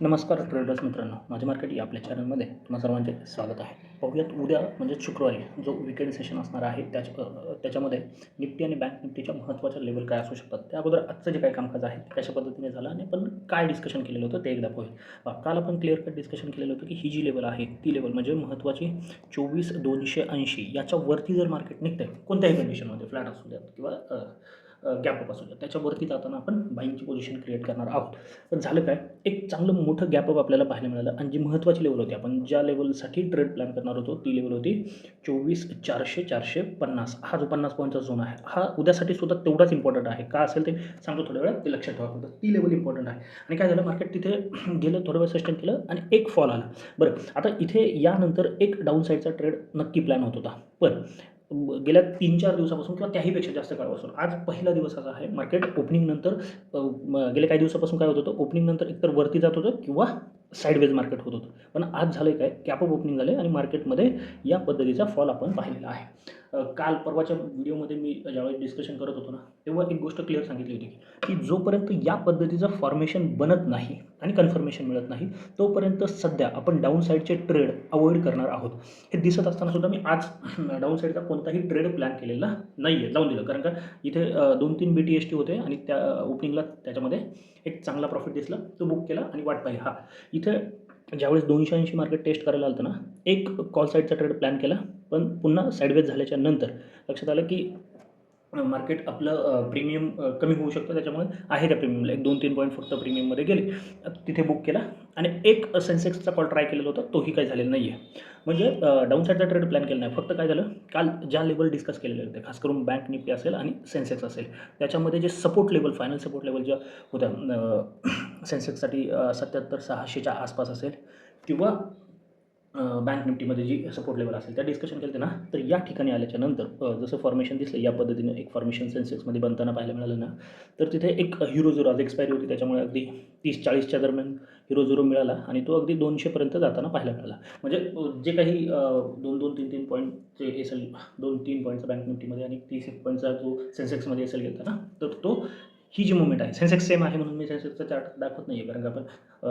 नमस्कार ट्रेडर्स मित्रांनो, माझे मार्केट या आपल्या चॅनलमध्ये तुम्हा सर्वांचे स्वागत आहे. पाहूयात उद्या म्हणजे शुक्रवारी जो वीकेंड सेशन असणार आहे त्याच्यामध्ये निफ्टी आणि बँक निफ्टीच्या महत्त्वाच्या लेवल काय असू शकतात. त्या अगोदर आजचं जे काही कामकाज आहे ते कशा पद्धतीने झालं आणि आपण काय डिस्कशन केलेलं होतं ते एकदा पाहूया. काल आपण क्लिअर कट डिस्कशन केलेलं होतं की ही जी लेवल आहे ती लेवल म्हणजे महत्त्वाची 24,280 याच्यावरती जर मार्केट निघते कोणत्याही कंडिशनमध्ये फ्लॅट असू द्यात किंवा गॅप अप असू द्या त्याच्यावरती जाताना आपण बाईंगची पोझिशन क्रिएट करणार आहोत. पण झालं काय, एक चांगलं मोठं गॅप अप आपल्याला पाहायला मिळालं आणि जी महत्त्वाची लेवल होती आपण ज्या लेवलसाठी ट्रेड प्लॅन करणार होतो ती लेवल होती 24,400-450. हा जो 50 पॉईंटचा झोन आहे हा उद्यासाठी सुद्धा तेवढाच इम्पॉर्टंट आहे. का असेल ते सांगतो थोड्या वेळात, ते लक्षात ठेवा. फक्त ती लेवल इम्पॉर्टंट आहे. आणि काय झालं, मार्केट तिथे गेलं, थोडं वेळ सस्टेन केलं आणि एक फॉल आला. बरं, आता इथे यानंतर एक डाऊन साईडचा ट्रेड नक्की प्लॅन होत होता. पण गेल्या 3-4 दिवसापासून किंवा त्याहीपेक्षा जास्त काळापासून आज पहिला दिवस असा आहे, मार्केट ओपनिंगनंतर गेल्या काही दिवसापासून काय होत होतं, ओपनिंगनंतर एकतर वरती जात होतं किंवा साईडवेज मार्केट होत होतं. पण आज झालं आहे काय, गॅप अप ओपनिंग झाले आणि मार्केटमध्ये या पद्धतीचा फॉल आपण पाहिलेला आहे. काल परवाच्या व्हिडिओमध्ये मी ज्यावेळेस डिस्कशन करत होतो ना, तेव्हा एक गोष्ट क्लिअर सांगितली होती की जोपर्यंत या पद्धतीचं फॉर्मेशन बनत नाही आणि कन्फर्मेशन मिळत नाही तोपर्यंत सध्या आपण डाऊन साईडचे ट्रेड अवॉइड करणार आहोत. हे दिसत असताना सुद्धा मी आज डाऊन साईडचा कोणताही ट्रेड प्लॅन केलेला नाही आहे, लावून दिलं. कारण का इथे 2-3 BTST होते आणि त्या ओपनिंगला त्याच्यामध्ये एक चांगला प्रॉफिट दिसला, तो बुक केला आणि वाट पाहिली. इथे ज्यावेळेस 280 मार्केट टेस्ट करायला आलं ना, एक कॉल साईडचा ट्रेड प्लॅन केला, पण पुन्हा साईडवेज झाल्याच्या नंतर लक्षात आलं की मार्केट आपलं प्रीमियम कमी होऊ शकतं. त्याच्यामुळे आहे त्या प्रीमियमला 1-2-3 पॉईंट फक्त प्रीमियममध्ये गेले, तिथे बुक केला आणि एक सेन्सेक्सचा कॉल ट्राय केलेला होता, तोही काही झालेला नाही आहे. म्हणजे डाऊन साईडचा ट्रेड प्लॅन केला नाही. फक्त काय झालं, काल ज्या लेवल डिस्कस केलेले होते, खास करून बँक निफ्टी असेल आणि सेन्सेक्स असेल, त्याच्यामध्ये जे support level, final support level ज्या होत्या सेन्सेक्ससाठी 77,600च्या आसपास असेल किंवा बँक निफ्टीमध्ये जी सपोर्ट लेवल असेल त्या डिस्कशन केलं ना, तर या ठिकाणी आल्याच्या नंतर जसं फॉर्मेशन दिसलं या पद्धतीनं एक फॉर्मेशन सेन्सेक्समध्ये बनताना पाहायला मिळालं ना, तर तिथे एक हिरो झिरो आज एक्सपायरी होती, त्याच्यामुळे अगदी 30-40च्या दरम्यान हिरो झिरो मिळाला आणि तो अगदी 200पर्यंत जाताना पाहायला मिळाला. म्हणजे जे काही 2-2, 3-3 पॉईंटचे एस-एल, 2-3 पॉईंटचा बँक निफ्टीमध्ये आणि 30 पॉईंटचा जो सेन्सेक्समध्ये एस-एल गेला ना, तर तो ही जी मुवमेंट आहे, सेन्सेक्स सेम आहे म्हणून मी सेन्सेक्सचा चार्ट दाखवत नाही आहे. कारण का आपण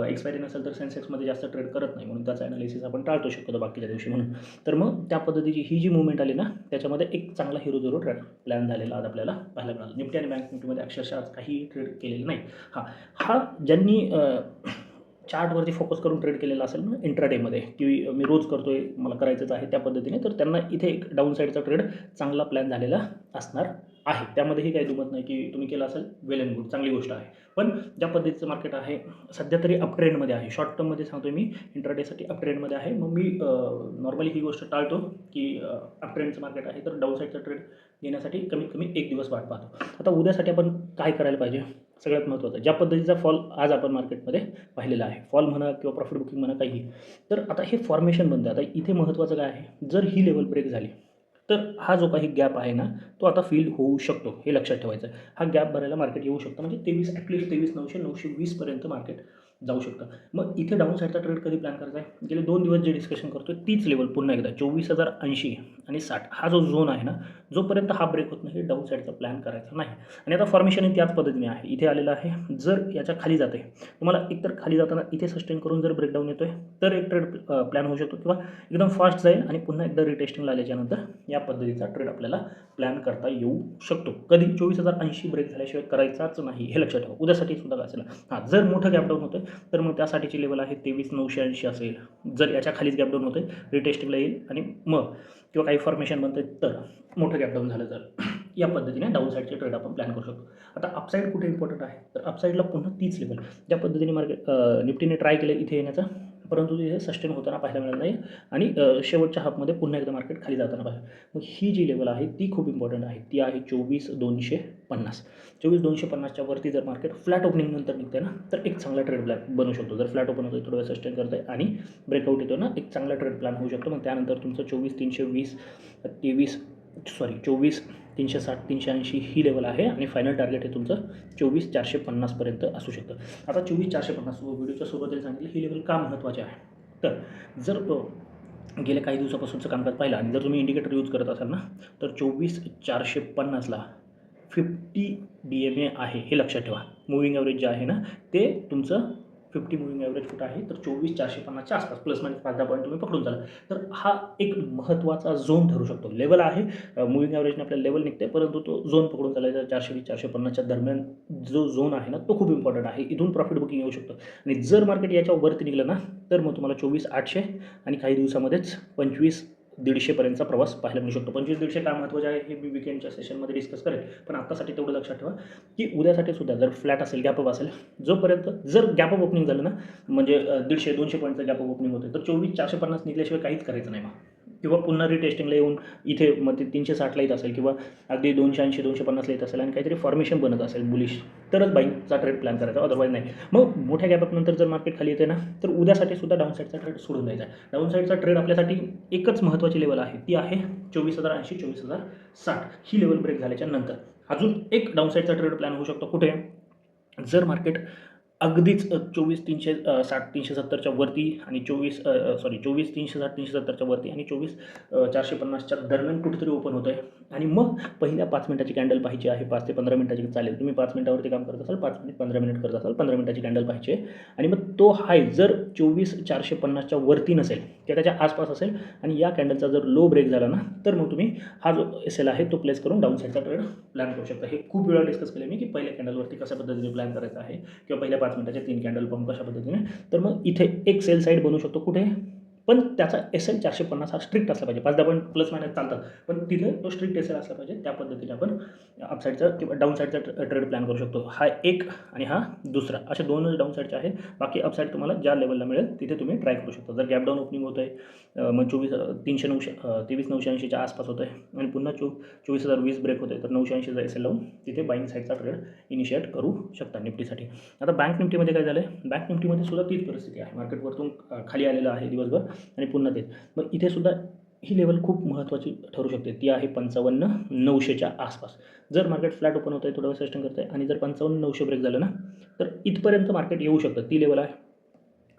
एक्सपायरी नसेल तर सेन्सेक्समध्ये जास्त ट्रेड करत नाही, म्हणून त्याचा ॲनालिसिस आपण टाळतो शकतो बाकीच्या दिवशी म्हणून. तर मग त्या पद्धतीची ही जी मुवमेंट आली ना, त्याच्यामध्ये एक चांगला हिरो झिरो ट्रेड प्लॅन झालेला आज आपल्याला पाहायला मिळाला. निफ्टी आणि बँक निफ्टीमध्ये अक्षरशः आज काही ट्रेड केलेलं नाही. हा ज्यांनी चार्टवरती फोकस करून ट्रेड केलेला असेल ना इंट्राडेमध्ये, की मी रोज करतोय, मला करायचंच आहे त्या पद्धतीने, तर त्यांना इथे एक डाऊन साईडचा ट्रेड चांगला प्लॅन झालेला असणार आहे. त्यामध्येही काही दुमत नाही की तुम्ही केला असेल, वेल अँड गुड, चांगली गोष्ट आहे. पण ज्या पद्धतीचं मार्केट आहे सध्या तरी अप ट्रेंडमध्ये आहे, शॉर्ट टर्ममध्ये सांगतोय मी, इंट्राडेसाठी अप ट्रेंडमध्ये आहे. मग मी नॉर्मली ही गोष्ट टाळतो की अप ट्रेंडचं मार्केट आहे तर डाऊन साईडचा ट्रेड घेण्यासाठी कमीत कमी एक दिवस वाट पाहतो. आता उद्यासाठी आपण काय करायला पाहिजे, सगळ्यात महत्त्वाचं, ज्या पद्धतीचा फॉल आज आपण मार्केटमध्ये पाहिलेला आहे, फॉल म्हणा किंवा प्रॉफिट बुकिंग म्हणा काहीही, तर आता हे फॉर्मेशन बनतं. आता इथे महत्त्वाचं काय आहे, जर ही लेवल ब्रेक झाली तर हा जो काही गॅप आहे ना, तो आता फिल होऊ शकतो, हे लक्षात ठेवायचं आहे. हा गॅप भरायला मार्केट येऊ शकतं, म्हणजे 23 ॲटलीस्ट 23,900-920पर्यंत मार्केट जाऊ शकतं. मग इथे डाऊन साईडचा ट्रेड कधी प्लॅन करायचा आहे, गेले 2 दिवस जे डिस्कशन करतो तीच लेवल पुन्हा एकदा 24,080 आणि 60 हा जो झोन आहे ना, जोपर्यंत हा ब्रेक होत नाही डाऊन साईडचा प्लॅन करायचा नाही. आणि आता फॉर्मेशन त्याच पद्धतीने आहे, इथे आलेलं आहे. जर याच्या खाली जाते, तुम्हाला एकतर खाली जाताना इथे सस्टेन करून जर ब्रेकडाऊन येतोय तर एक ट्रेड प्लॅन होऊ शकतो, किंवा एकदम फास्ट जाईल आणि पुन्हा एकदा रिटेस्टिंगला आल्याच्यानंतर या पद्धतीचा ट्रेड आपल्याला प्लॅन करता येऊ शकतो. कधी 24,080 ब्रेक झाल्याशिवाय करायचाच नाही, हे लक्षात ठेवा. उद्यासाठी सुद्धा असेल. जर मोठं गॅपडाऊन होतं तर मग त्यासाठीची लेवल आहे 23,980 असेल. जर याच्या खालीच गॅपडाऊन होते, रिटेस्टिंगला येईल आणि मग किंवा काही फॉर्मेशन बनते तर मोठं गॅपडाऊन झालं तर या पद्धतीने डाऊन साईडचे ट्रेड आपण प्लॅन करू शकतो. आता अपसाईड कुठे इम्पॉर्टंट आहे, तर अपसाईडला पुन्हा तीच लेवल ज्या पद्धतीने मार्केट निफ्टीने ट्राय केलं इथे येण्याचा, परंतु तिथे सस्टेन होताना पाहायला मिळालं नाही आणि शेवटच्या हाफमध्ये पुन्हा एकदा मार्केट खाली जाताना पाहिजे. मग ही जी लेवल आहे ती खूप इम्पॉर्टंट आहे, ती आहे 24,250. 24,250च्या वरती जर मार्केट फ्लॅट ओपनिंग नंतर निघते ना, तर एक चांगला ट्रेड प्लॅन बनू शकतो. जर फ्लॅट ओपन होतं, थोडं वेळ सस्टेन करतं आहे आणि ब्रेकआउट येतो ना, एक चांगला ट्रेड प्लॅन होऊ शकतो. मग त्यानंतर तुमचं 24,320, 24,360, 380 ही लेवल आहे आणि फायनल टार्गेट हे तुमचं 24,450पर्यंत असू शकतं. आता 24,450 व्हिडिओच्या सुरुवातीला सांगितलं ही लेवल का महत्त्वाची आहे, तर जर गेल्या काही दिवसापासूनचं कामकाज पाहिलं आणि जर तुम्ही इंडिकेटर यूज करत असाल ना, तर 24,450ला 50 DMA आहे, हे लक्षात ठेवा. मूव्हिंग ॲव्हरेज जे आहे ना, ते तुमचं 50 मुव्हिंग ॲव्हरेज कुठं आहे तर 24,450च्या आसपास, प्लस मायनस 5-10 पॉईंट तुम्ही पकडून चाला. तर हा एक महत्त्वाचा झोन ठरू शकतो. लेवल आहे, मुव्हिंग ॲव्हरेजने आपल्याला लेवल निघते, परंतु तो झोन पकडून चालायचा 420-450च्या दरम्यान जो झोन आहे ना तो खूप इम्पॉर्टंट आहे. इथून प्रॉफिट बुकिंग येऊ शकतं आणि जर मार्केट याच्यावरती निघलं ना तर मग तुम्हाला 24,800 आणि काही दिवसामध्येच 25,150पर्यंतचा प्रवास पाहायला मिळू शकतो. 25,150 काय महत्त्वाचे आहे हे मी विकेंडच्या सेशनमध्ये डिस्कस करेल, पण आत्तासाठी तेवढं लक्षात ठेवा की उद्यासाठी सुद्धा जर फ्लॅट असेल, गॅप अप असेल, जोपर्यंत जर गॅप अप ओपनिंग झालं ना म्हणजे 150-200 पॉईंटचं गॅप अप ओपनिंग होते तर 24,450 निघल्याशिवाय काहीच करायचं नाही मग, किंवा पुन्हा रिटेस्टिंगला येऊन इथे मग ते 360ला येत असेल किंवा अगदी 280-250ला येत असेल आणि काहीतरी फॉर्मेशन बनत असेल बुलिश, तरच बाईंगचा ट्रेड प्लॅन करायचा, अदरवाईज नाही. मग मोठ्या गॅपअपनंतर जर मार्केट खाली येते ना तर उद्यासाठी सुद्धा डाऊन साईडचा ट्रेड सोडून द्यायचा आहे. डाऊन साईडचा ट्रेड आपल्यासाठी एकच महत्त्वाची लेवल आहे, ती आहे 24,080 24,060 ही लेवल ब्रेक झाल्याच्या नंतर. अजून एक डाऊन साईडचा ट्रेड प्लॅन होऊ शकतो कुठे, जर मार्केट अगदीच 24,360-370च्या वरती आणि 24,360-370च्या वरती आणि 24,450च्या दरम्यान कुठेतरी ओपन होतं आहे आणि मग पहिल्या 5 मिनिटाची कॅन्डल पाहिजे आहे. 5 ते 15 मिनिटाची चालेल, तुम्ही 5 मिनिटावरती काम करत असाल, 5 मिनिट 15 मिनिट करत असाल, 15 मिनिटाची कॅन्डल पाहिजे आणि मग तो हाय जर 24,450च्या वरती नसेल किंवा त्याच्या आसपास असेल आणि या कॅन्डलचा जर लो ब्रेक झाला ना तर मग तुम्ही हा जो SL आहे तो प्लेस करून डाऊन साईडचा ट्रेड प्लॅन करू शकता. हे खूप वेळा डिस्कस केले मी की पहिल्या कॅन्डलवरती कशा पद्धतीने प्लॅन करायचा आहे किंवा पहिल्या 5 मिनिटाचे 3 कॅन्डल पंप कशा पद्धतीने, तर मग इथे एक सेल साईड बनू शकतो कुठे, पण त्याचा SL 450 हा स्ट्रिक्ट असला पाहिजे. 5-10 पॉईंट प्लस मायनस चालतात, पण तिथे तो स्ट्रिक्ट SL असला पाहिजे. त्या पद्धतीने आपण अपसाईडचा किंवा डाऊन साईडचा ट्रेड प्लॅन करू शकतो. हा एक आणि हा दुसरा, असे दोनच डाऊन साईडचे आहेत. बाकी अपसाईड तुम्हाला ज्या लेवलला मिळेल तिथे तुम्ही ट्राय करू शकता. जर गॅप डाऊन ओपनिंग होतं आहे मग 23,980च्या आसपास होतं आहे आणि पुन्हा 24,020 ब्रेक होते तर 980चा SL लावून तिथे बाईंग साईडचा ट्रेड इनिशिएट करू शकता निफ्टीसाठी. आता बँक निफ्टीमध्ये काय झालं आहे, बँक निफ्टीमध्ये सुद्धा तीच परिस्थिती आहे. मार्केटवरतून खाली आलेलं आहे दिवसभर आणि पुन्हा तेच. मग इथे सुद्धा ही लेवल खूप महत्त्वाची ठरू शकते, ती आहे 55,900च्या आसपास. जर मार्केट फ्लॅट ओपन होतं आहे, थोडं सस्टेन करतं आहे आणि जर 55,900 ब्रेक झालं ना तर इथपर्यंत मार्केट येऊ शकतं. ती लेवल आहे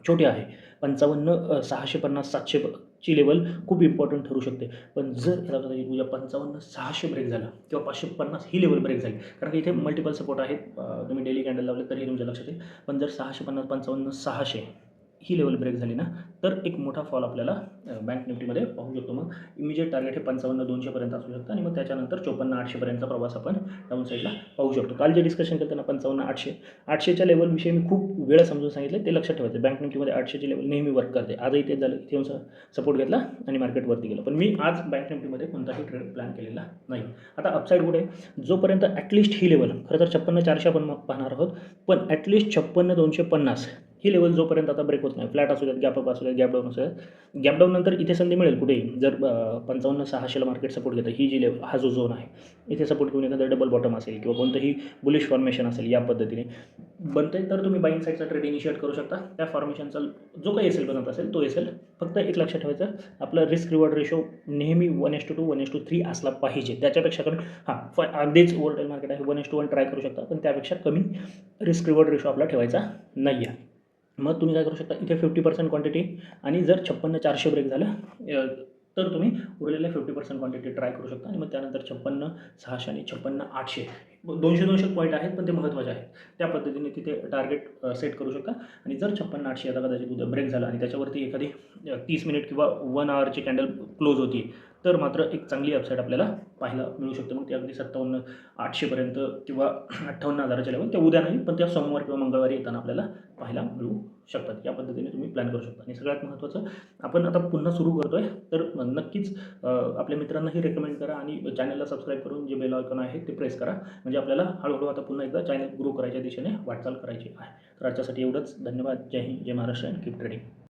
छोटी आहे. 55,650-700 ची लेवल खूप इम्पॉर्टंट ठरू शकते. पण जर याला कदाचित उद्या 55,600 ब्रेक झालं किंवा 550 ही लेवल ब्रेक झाली, कारण की इथे मल्टिपल सपोर्ट आहेत, तुम्ही डेली कॅन्डल लावले तरी तुमच्या लक्षात येईल. पण जर 650 55,600 ही लेवल ब्रेक झाली ना तर एक मोठा फॉल आपल्याला बँक निफ्टीमध्ये पाहू शकतो. मग इमिजिएट टार्गेट हे 55,200पर्यंत असू शकतं आणि मग त्याच्यानंतर 54,800पर्यंतचा प्रवास आपण डाऊन साईडला पाहू शकतो. काल जे डिस्कशन केलं ना 55,800च्या लेवलविषयी मी खूप वेळा समजून सांगितले, ते लक्षात ठेवायचं. बँक निफ्टीमध्ये 800ची लेवल नेहमी वर्क करते. आजही तेच झालं, इथे येऊन सपोर्ट घेतला आणि मार्केटवरती गेलं. पण मी आज बँक निफ्टीमध्ये कोणताही ट्रेड प्लॅन केलेला नाही. आता अपसाईड कुठे, जोपर्यंत ॲटलिस्ट ही लेवल, खरं तर 56,400 आपण पाहणार आहोत, पण ॲटलिस्ट 56,250 ही लेवल जोपर्यंत आता ब्रेक होत नाही, फ्लॅट असू द्यात, गॅप अप असू द्यात, गॅप डाऊन असू द्यात, गॅप डाऊन नंतर इथे संधी मिळेल कुठेही. जर 55,600ला मार्केट सपोर्ट घेतं, ही जी लेवल, हा जो झोन आहे, इथे सपोर्ट घेऊन एखादं डबल बॉटम असेल किंवा कोणतंही बुलिश फॉर्मेशन असेल या पद्धतीने बनते तर तुम्ही बाईंग साईडचा ट्रेड इनिशिएट करू शकता. त्या फॉर्मेशनचा जो काही SL बनत असेल तो SL, फक्त एक लक्षात ठेवायचं, आपलं रिस्क रिवॉर्ड रेशो नेहमी 1:2 1:3 असला पाहिजे. त्याच्यापेक्षा कमी अगदीच ओव्हरटेल मार्केट आहे 1:1 ट्राय करू शकता, पण त्यापेक्षा कमी रिस्क रिवॉर्ड रेशो आपला ठेवायचा नाही आहे. मग तुम्ही काय करू शकता, इथे 50% क्वांटिटी आणि जर 56,400 ब्रेक झालं तर तुम्ही उरलेल्या 50% क्वांटिटी ट्राय करू शकता आणि मग त्यानंतर 56,600 आणि 56,800 200 पॉईंट आहेत, पण ते महत्त्वाचे आहेत. त्या पद्धतीने तिथे टार्गेट सेट करू शकता आणि जर 56,800 आता कदाचित उद्या ब्रेक झाला आणि त्याच्यावरती एखादी 30 मिनिट किंवा 1 आवरची कॅन्डल क्लोज होती तर मात्र एक चांगली अपसाईड आपल्याला पाहायला मिळू शकते. मग ते अगदी 57,800पर्यंत किंवा 58,000च्या लेवल, ते उद्या नाही पण त्या सोमवार किंवा मंगळवारी येताना आपल्याला पाहायला मिळू शकतात. या पद्धतीने तुम्ही प्लॅन करू शकता. आणि सगळ्यात महत्त्वाचं, आपण आता पुन्हा सुरू करतो आहे तर नक्कीच आपल्या मित्रांनाही रेकमेंड करा आणि चॅनलला सबस्क्राईब करून जे बेल आयकॉन आहे ते प्रेस करा, म्हणजे आपल्याला हळूहळू आता पुन्हा एकदा चॅनल ग्रो करायच्या दिशेने वाटचाल करायची आहे. तर आजच्यासाठी एवढंच. धन्यवाद. जय हिंद, जय महाराष्ट्र, कीप ट्रेडिंग.